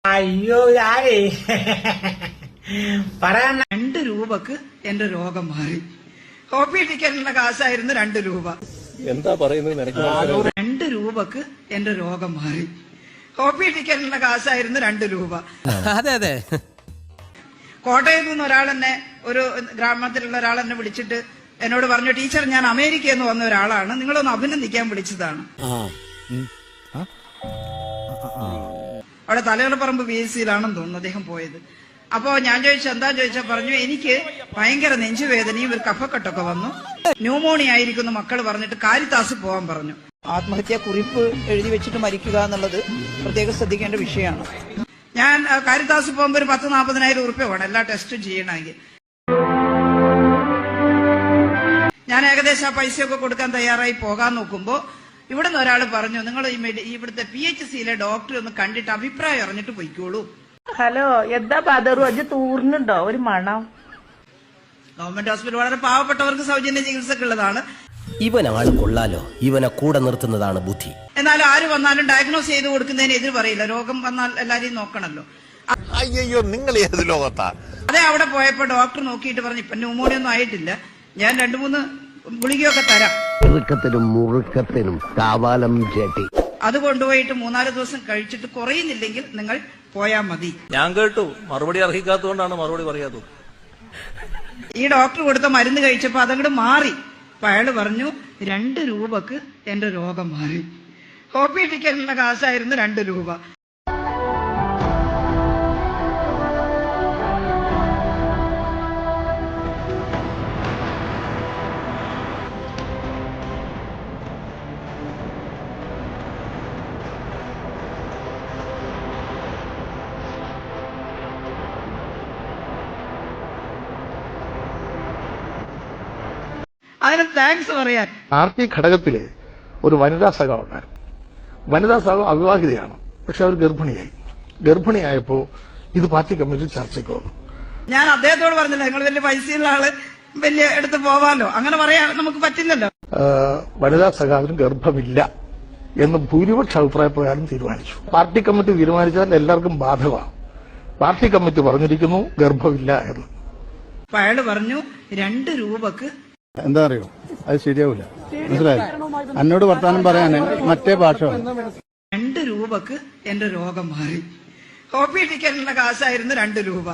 അയ്യോ ഞാനേ പറയാൻ 2 രൂപക്ക് എന്റെ രോഗം മാറി. കോപ്പി ടിക്കറ്റിനുള്ള കാശായിരുന്നു 2 രൂപ. എന്താ പറയുന്നത്? 2 രൂപക്ക് എന്റെ രോഗം മാറി. കോപ്പി ടിക്കറ്റിനുള്ള കാശായിരുന്നു 2 രൂപ. അതെ അതെ. കോട്ടയത്ത് നിന്ന് ഒരാൾ എന്നെ, ഒരു ഗ്രാമത്തിലുള്ള ഒരാൾ എന്നെ വിളിച്ചിട്ട് എന്നോട് പറഞ്ഞു, ടീച്ചർ ഞാൻ അമേരിക്കയിൽ നിന്ന് വന്ന ഒരാളാണ്, നിങ്ങളൊന്ന് അഭിനന്ദിക്കാൻ വിളിച്ചതാണ്. അവിടെ തലയോലപ്പറമ്പ് BSc-യിലാണെന്ന് തോന്നുന്നു അദ്ദേഹം പോയത്. അപ്പോ ഞാൻ ചോദിച്ചു എന്താ ചോദിച്ചാൽ പറഞ്ഞു, എനിക്ക് ഭയങ്കര നെഞ്ചുവേദനയും ഒരു കഫക്കെട്ടൊക്കെ വന്നു, ന്യൂമോണിയ ആയിരിക്കുന്നു മക്കൾ പറഞ്ഞിട്ട് കാരിത്താസ് പോകാൻ പറഞ്ഞു. ആത്മഹത്യാ കുറിപ്പ് എഴുതി വെച്ചിട്ട് മരിക്കുക എന്നുള്ളത് പ്രത്യേകം ശ്രദ്ധിക്കേണ്ട വിഷയമാണ്. ഞാൻ കാരിത്താസ് പോകുമ്പോൾ ഒരു 10-40,000 ഉറുപ്പ്യ വേണം എല്ലാ ടെസ്റ്റും ചെയ്യണമെങ്കിൽ. ഞാൻ ഏകദേശം ആ പൈസയൊക്കെ കൊടുക്കാൻ തയ്യാറായി പോകാൻ നോക്കുമ്പോ ഇവിടുന്ന് ഒരാൾ പറഞ്ഞു, നിങ്ങൾ ഇവിടുത്തെ PHC-യിലെ ഡോക്ടറെ ഒന്ന് കണ്ടിട്ട് അഭിപ്രായം അറിഞ്ഞിട്ട് പൊയ്ക്കോളൂ. ഹലോ, എന്താ ബദറു അജ് തൂർന്നുണ്ടോ? ഒരു മണം. ഗവൺമെന്റ് ഹോസ്പിറ്റൽ വളരെ പാവപ്പെട്ടവർക്ക് സൗജന്യ ചികിത്സക്ക് ഉള്ളതാണ്. ഇവനാള് കൊള്ളാലോ, ഇവനെ കൂടെ നിർത്തുന്നതാണ് ബുദ്ധി. എന്നാലും ആര് വന്നാലും ഡയഗ്നോസ് ചെയ്ത് കൊടുക്കുന്നതിന് എതിര് പറയില്ല. രോഗം വന്നാൽ എല്ലാരെയും നോക്കണല്ലോ. അയ്യോ, നിങ്ങൾ ഏത് ലോകത്താ? അതെ, അവിടെ പോയപ്പോ ഡോക്ടർ നോക്കിയിട്ട് പറഞ്ഞു, ഇപ്പൊ ന്യൂമോണിയ ഒന്നും ആയിട്ടില്ല, ഞാൻ 2-3 ഗുളികയൊക്കെ തരാം. മുറുക്കത്തിനും കാവാലം ചേട്ടി അത് കൊണ്ടുപോയിട്ട് 3-4 ദിവസം കഴിച്ചിട്ട് കുറയുന്നില്ലെങ്കിൽ നിങ്ങൾ പോയാൽ മതി. ഞാൻ കേട്ടു, മറുപടി അർഹിക്കാത്തതുകൊണ്ടാണ് മറുപടി പറയാത്തത്. ഈ ഡോക്ടർ കൊടുത്ത മരുന്ന് കഴിച്ചപ്പോ അതങ്ങോട്ട് മാറി. അപ്പൊ അയാള് പറഞ്ഞു, 2 രൂപക്ക് എന്റെ രോഗം മാറി. കോപ്പി ടിക്കറ്റിനുള്ള കാശായിരുന്നു 2 രൂപ. അതിന് താങ്ക്സ് പറയാൻ പാർട്ടി ഘടകത്തിലെ ഒരു വനിതാ സഖാവ് ഉണ്ടായിരുന്നു. വനിതാ സഖാവ് അവിവാഹിതയാണ്, പക്ഷെ അവർ ഗർഭിണിയായപ്പോ ഇത് പാർട്ടി കമ്മിറ്റി ചർച്ചയ്ക്ക് വന്നു. ഞാൻ അദ്ദേഹത്തോട് പറഞ്ഞില്ല, നിങ്ങൾ വലിയ പൈസയുള്ള ആള്, വലിയ എടുത്ത് പോവാലോ, അങ്ങനെ പറയാൻ നമുക്ക് പറ്റില്ലല്ലോ. വനിതാ സഖാവിന് ഗർഭമില്ല എന്ന് ഭൂരിപക്ഷ അഭിപ്രായപ്രകാരം തീരുമാനിച്ചു. പാർട്ടി കമ്മിറ്റി തീരുമാനിച്ചാൽ എല്ലാവർക്കും ബാധകമാണ്. പാർട്ടി കമ്മിറ്റി പറഞ്ഞിരിക്കുന്നു ഗർഭമില്ല എന്ന്. അപ്പൊ അയാള് പറഞ്ഞു, 2 രൂപക്ക്. എന്താ അറിയോ, അത് ശരിയാവില്ല, മനസ്സിലായി? എന്നോട് വർത്താനം പറയാന് മറ്റേ ഭാഷ. 2 രൂപക്ക് എന്റെ രോഗം മാറി. കോപ്പി ടിക്കറ്റിനുള്ള കാശായിരുന്നു 2 രൂപ.